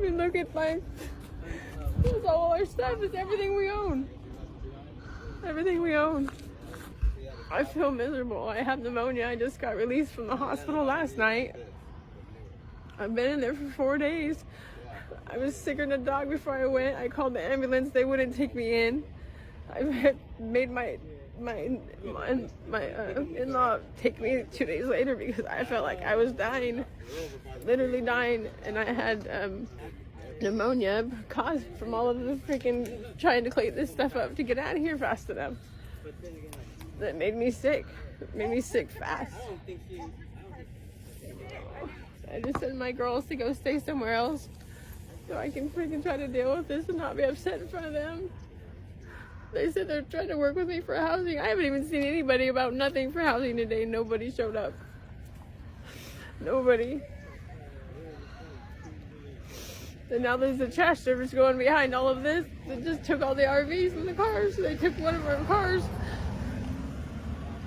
mean, look at all our stuff. It's everything we own. Everything we own. I feel miserable. I have pneumonia. I just got released from the hospital last night. I've been in there for 4 days. I was sicker than a dog before I went. I called the ambulance. They wouldn't take me in. I made my in-law take me 2 days later because I felt like I was dying, literally dying, and I had pneumonia caused from all of the freaking trying to clean this stuff up to get out of here fast enough. That made me sick. It made me sick fast. I just sent my girls to go stay somewhere else so I can freaking try to deal with this and not be upset in front of them. They said they're trying to work with me for housing. I haven't even seen anybody about nothing for housing today. Nobody showed up. Nobody. And now there's a trash service going behind all of this. They just took all the RVs and the cars. They took one of our cars.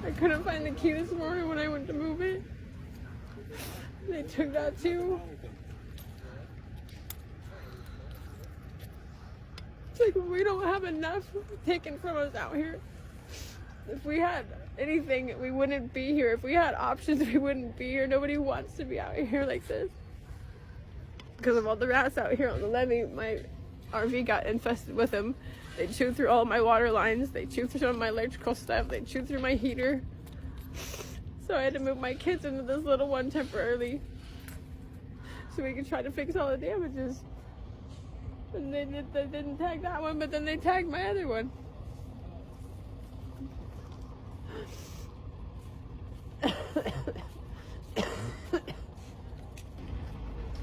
I couldn't find the key this morning when I went to move it. They took that too. It's like we don't have enough taken from us out here. If we had anything, we wouldn't be here. If we had options, we wouldn't be here. Nobody wants to be out here like this. Because of all the rats out here on the levee, my RV got infested with them. They chewed through all my water lines. They chewed through some of my electrical stuff. They chewed through my heater. So I had to move my kids into this little one temporarily so we could try to fix all the damages. And they didn't tag that one, but then they tagged my other one.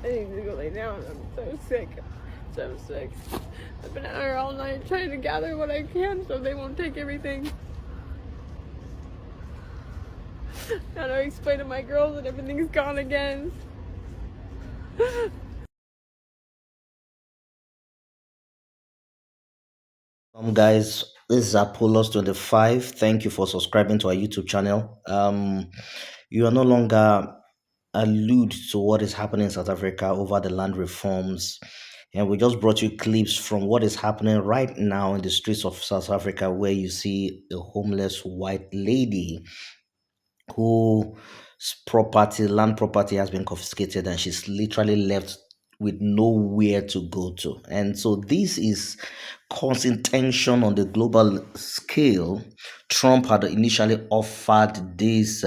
I need to go lay down. I'm so sick. So sick. I've been out here all night trying to gather what I can so they won't take everything. Trying to explain to my girls that everything's gone again. Guys, this is Apollos25. Thank you for subscribing to our YouTube channel. You are no longer allude to what is happening in South Africa over the land reforms, and we just brought you clips from what is happening right now in the streets of South Africa, where you see a homeless white lady whose land property has been confiscated, and she's literally left with nowhere to go to. And so this is causing tension on the global scale. Trump had initially offered these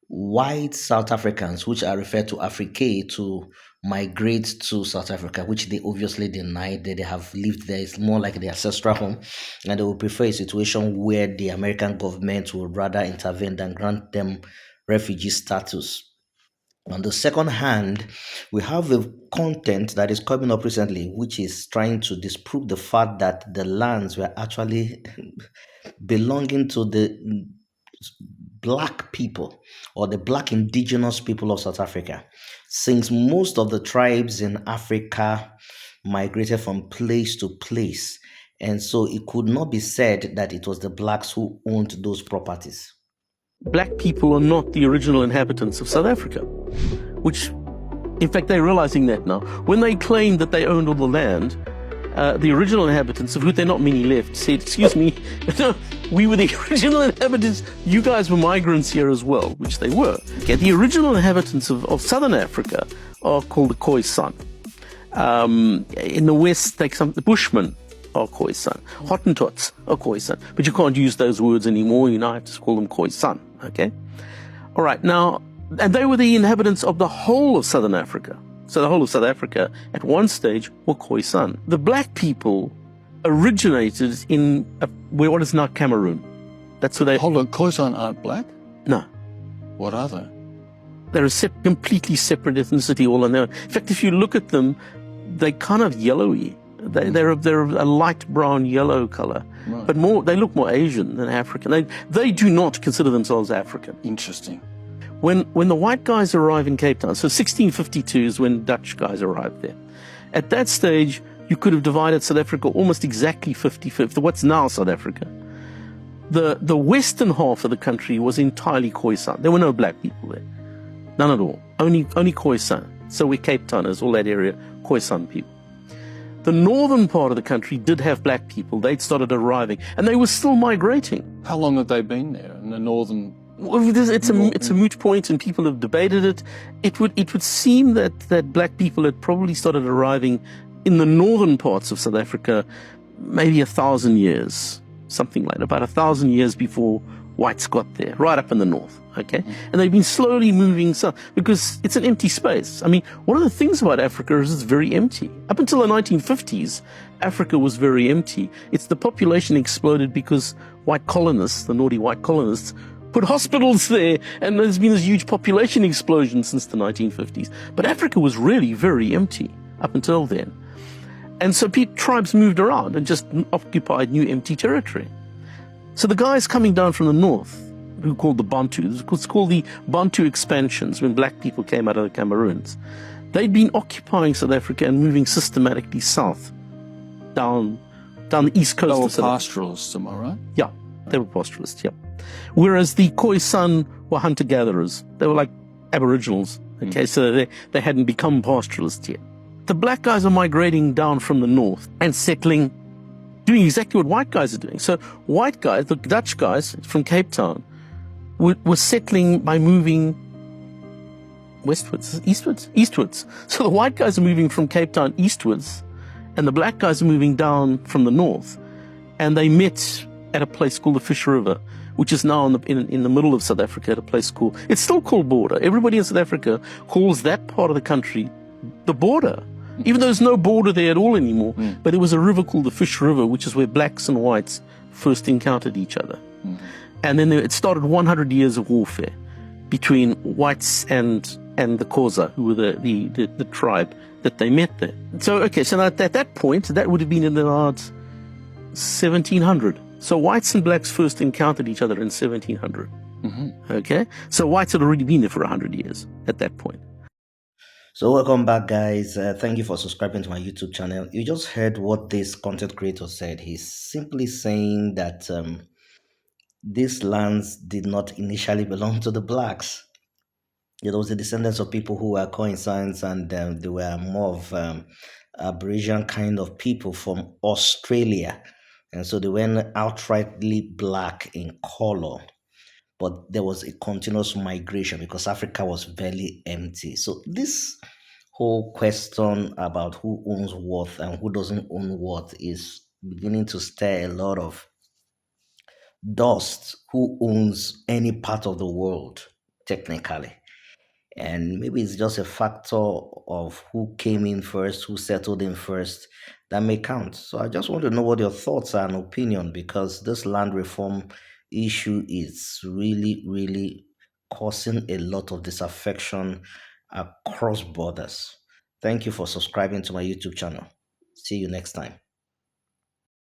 white South Africans, which are referred to Africae, to migrate to South Africa, which they obviously denied. That they have lived there. It's more like their ancestral home, and they would prefer a situation where the American government would rather intervene than grant them refugee status. On the second hand, we have the content that is coming up recently, which is trying to disprove the fact that the lands were actually belonging to the black people or the black indigenous people of South Africa, since most of the tribes in Africa migrated from place to place, and so it could not be said that it was the blacks who owned those properties. Black people are not the original inhabitants of South Africa, which, in fact, they're realizing that now. When they claimed that they owned all the land, the original inhabitants, of who there are not many left, said, excuse me, no, we were the original inhabitants. You guys were migrants here as well, which they were. Okay, the original inhabitants of Southern Africa are called the Khoisan. In the West, the Bushmen are Khoisan. Hottentots are Khoisan. But you can't use those words anymore. You now have to call them Khoisan. Okay? All right. Now, and they were the inhabitants of the whole of Southern Africa. So the whole of South Africa at one stage were Khoisan. The black people originated in what is now Cameroon. That's where they... Hold on, Khoisan aren't black? No. What are they? They're a completely separate ethnicity all on their own. In fact, if you look at them, they're kind of yellowy. They're a light brown yellow color, right. But they look more Asian than African. They do not consider themselves African. Interesting. When the white guys arrive in Cape Town, so 1652 is when Dutch guys arrived there. At that stage, you could have divided South Africa almost exactly 50-50, what's now South Africa. The western half of the country was entirely Khoisan. There were no black people there. None at all. Only Khoisan. So where Cape Town is, all that area, Khoisan people. The northern part of the country did have black people. They'd started arriving, and they were still migrating. How long have they been there in the northern? Well, it's a moot point, and people have debated it. It would seem that black people had probably started arriving in the northern parts of South Africa maybe 1,000 years, something like that, about 1,000 years before whites got there, right up in the north, okay? And they've been slowly moving south because it's an empty space. I mean, one of the things about Africa is it's very empty. Up until the 1950s, Africa was very empty. It's the population exploded because white colonists, the naughty white colonists, put hospitals there, and there's been this huge population explosion since the 1950s. But Africa was really very empty up until then. And so tribes moved around and just occupied new empty territory. So the guys coming down from the north, who called the Bantus, it's called the Bantu expansions, when black people came out of the Cameroons, they'd been occupying South Africa and moving systematically south, down the east coast They were of South Africa. pastoralists, am I right? Yeah, they were pastoralists, yeah. Whereas the Khoisan were hunter-gatherers. They were like aboriginals, okay, so they hadn't become pastoralists yet. The black guys are migrating down from the north and settling, doing exactly what white guys are doing. So white guys, the Dutch guys from Cape Town, were settling by moving eastwards. So the white guys are moving from Cape Town eastwards, and the black guys are moving down from the north. And they met at a place called the Fish River, which is now in the middle of South Africa, at a place called, it's still called border. Everybody in South Africa calls that part of the country the border, even though there's no border there at all anymore. But there was a river called the Fish River, which is where blacks and whites first encountered each other. And then it started 100 years of warfare between whites and the Xhosa, who were the tribe that they met there. So, okay, so at that point, that would have been in about 1700. So whites and blacks first encountered each other in 1700. Okay? So whites had already been there for 100 years at that point. So welcome back, guys. Thank you for subscribing to my YouTube channel. You just heard what this content creator said. He's simply saying that these lands did not initially belong to the blacks. It was the descendants of people who were Khoisans, and they were more of Aborigine kind of people from Australia. And so they weren't outrightly black in color, but there was a continuous migration because Africa was very empty. So this whole question about who owns what and who doesn't own what is beginning to stir a lot of dust. Who owns any part of the world, technically? And maybe it's just a factor of who came in first, who settled in first, that may count. So I just want to know what your thoughts are and opinion, because this land reform issue is really, really causing a lot of disaffection across borders. Thank you for subscribing to my YouTube channel. See you next time.